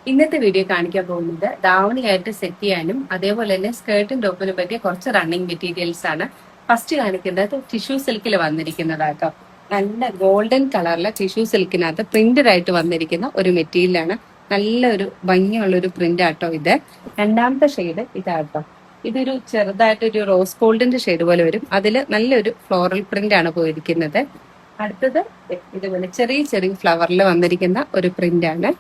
ഇന്നത്തെ വീഡിയോ കാണിക്കാൻ പോകുന്നത് ധാവണിയായിട്ട് സെറ്റ് ചെയ്യാനും അതേപോലെ തന്നെ സ്കേർട്ടും ടോപ്പിനും പറ്റിയ കുറച്ച് റണ്ണിങ് മെറ്റീരിയൽസ് ആണ്. ഫസ്റ്റ് കാണിക്കുന്നത് ടിഷ്യൂ സിൽക്കിൽ വന്നിരിക്കുന്നതാട്ടോ. നല്ല ഗോൾഡൻ കളറിലെ ടിഷ്യൂ സിൽക്കിനകത്ത് പ്രിന്റഡ് ആയിട്ട് വന്നിരിക്കുന്ന ഒരു മെറ്റീരിയലാണ്. നല്ലൊരു ഭംഗിയുള്ള ഒരു പ്രിന്റ് ആട്ടോ ഇത്. രണ്ടാമത്തെ ഷെയ്ഡ് ഇതാട്ടോ. ഇതൊരു ചെറുതായിട്ടൊരു റോസ് ഗോൾഡിന്റെ ഷെയ്ഡ് പോലെ വരും. അതിൽ നല്ലൊരു ഫ്ലോറൽ പ്രിന്റ് ആണ് പോയിരിക്കുന്നത്. അടുത്തത് ഇതുപോലെ ചെറിയ ചെറിയ ഫ്ലവറിൽ വന്നിരിക്കുന്ന ഒരു പ്രിന്റ് ആണ്.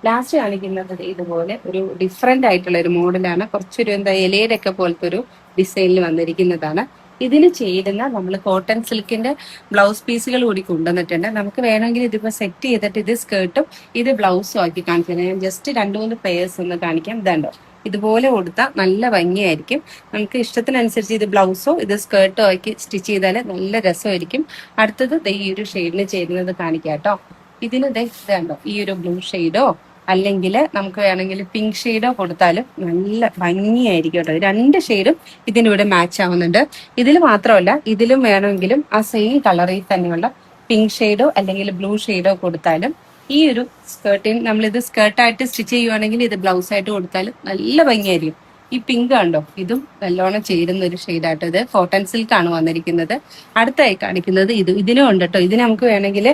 ലാസ്റ്റ് കാണിക്കുന്നത് ഇതുപോലെ ഒരു ഡിഫറെന്റ് ആയിട്ടുള്ള ഒരു മോഡലാണ്. കുറച്ചൊരു ഇലയുടെ ഒക്കെ പോലത്തെ ഒരു ഡിസൈനിൽ വന്നിരിക്കുന്നതാണ്. ഇതിന് ചേരുന്ന നമ്മൾ കോട്ടൺ സിൽക്കിന്റെ ബ്ലൗസ് പീസുകൾ കൂടി കൊണ്ടുവന്നിട്ടുണ്ട്. നമുക്ക് വേണമെങ്കിൽ ഇതിപ്പോ സെറ്റ് ചെയ്തിട്ട് ഇത് സ്കേർട്ടും ഇത് ബ്ലൗസും ആക്കി കാണിക്കാം. ഞാൻ ജസ്റ്റ് 2-3 പെയർസ് ഒന്ന് കാണിക്കാം. ഇതാണ്ടോ, ഇതുപോലെ കൊടുത്താൽ നല്ല ഭംഗിയായിരിക്കും. നമുക്ക് ഇഷ്ടത്തിനനുസരിച്ച് ഇത് ബ്ലൗസോ ഇത് സ്കേർട്ടോ ആക്കി സ്റ്റിച്ച് ചെയ്താൽ നല്ല രസമായിരിക്കും. അടുത്തത് ഈ ഒരു ഷെയ്ഡിന് ചേരുന്നത് കാണിക്കാം കേട്ടോ. ഇതിന് ഇതാണ്ടോ, ഈ ഒരു ബ്ലൂ ഷെയ്ഡോ അല്ലെങ്കിൽ നമുക്ക് വേണമെങ്കിൽ പിങ്ക് ഷെയ്ഡോ കൊടുത്താലും നല്ല ഭംഗിയായിരിക്കും കേട്ടോ. 2 ഷെയ്ഡും ഇതിനിവിടെ മാച്ച് ആവുന്നുണ്ട്. ഇതിൽ മാത്രമല്ല, ഇതിലും വേണമെങ്കിലും ആ സെയിം കളറിൽ തന്നെയുള്ള പിങ്ക് ഷെയ്ഡോ അല്ലെങ്കിൽ ബ്ലൂ ഷെയ്ഡോ കൊടുത്താലും ഈ ഒരു സ്കേർട്ടിന് നമ്മളിത് സ്കേർട്ടായിട്ട് സ്റ്റിച്ച് ചെയ്യുവാണെങ്കിൽ ഇത് ബ്ലൗസ് ആയിട്ട് കൊടുത്താലും നല്ല ഭംഗിയായിരിക്കും. ഈ പിങ്ക് കണ്ടോ, ഇതും നല്ലോണം ചേരുന്ന ഒരു ഷെയ്ഡാട്ടോ. ഇത് കോട്ടൺ സിൽക്ക് ആണ് വന്നിരിക്കുന്നത്. അടുത്തായി കാണിക്കുന്നത് ഇതിനും ഉണ്ട് കേട്ടോ. ഇതിന് നമുക്ക് വേണമെങ്കിൽ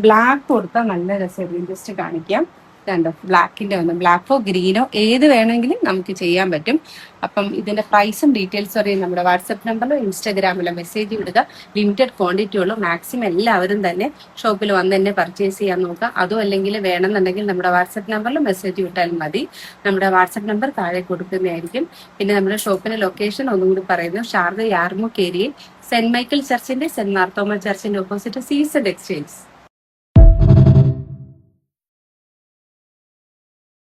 ബ്ലാക്ക് കൊടുത്താൽ നല്ല രസമായിരിക്കും. ജസ്റ്റ് കാണിക്കാം. കണ്ടോ, ബ്ലാക്കിന്റെ വന്നു. ബ്ലാക്കോ ഗ്രീനോ ഏത് വേണമെങ്കിലും നമുക്ക് ചെയ്യാൻ പറ്റും. അപ്പം ഇതിന്റെ പ്രൈസും ഡീറ്റെയിൽസും അറിയാൻ നമ്മുടെ വാട്സപ്പ് നമ്പറിലോ ഇൻസ്റ്റാഗ്രാമിലോ മെസ്സേജ് വിടുക. ലിമിറ്റഡ് ക്വാണ്ടിറ്റി ഉള്ളൂ. മാക്സിമം എല്ലാവരും തന്നെ ഷോപ്പിൽ വന്ന് തന്നെ പർച്ചേസ് ചെയ്യാൻ നോക്കുക. അതും അല്ലെങ്കിൽ വേണമെന്നുണ്ടെങ്കിൽ നമ്മുടെ വാട്സപ്പ് നമ്പറിൽ മെസ്സേജ് വിട്ടാലും മതി. നമ്മുടെ വാട്സപ്പ് നമ്പർ താഴെ കൊടുക്കുന്നതായിരിക്കും. പിന്നെ നമ്മുടെ ഷോപ്പിന്റെ ലൊക്കേഷൻ ഒന്നും കൂടി പറയുന്നു. ഷാർജ യാർമുക്ക് ഏരിയയിൽ സെന്റ് മൈക്കിൾ ചർച്ചിന്റെ സെന്റ് മാർത്തോമ ചർച്ചിന്റെ ഓപ്പോസിറ്റ് സീസഡ് എക്സ്ചേഞ്ച്.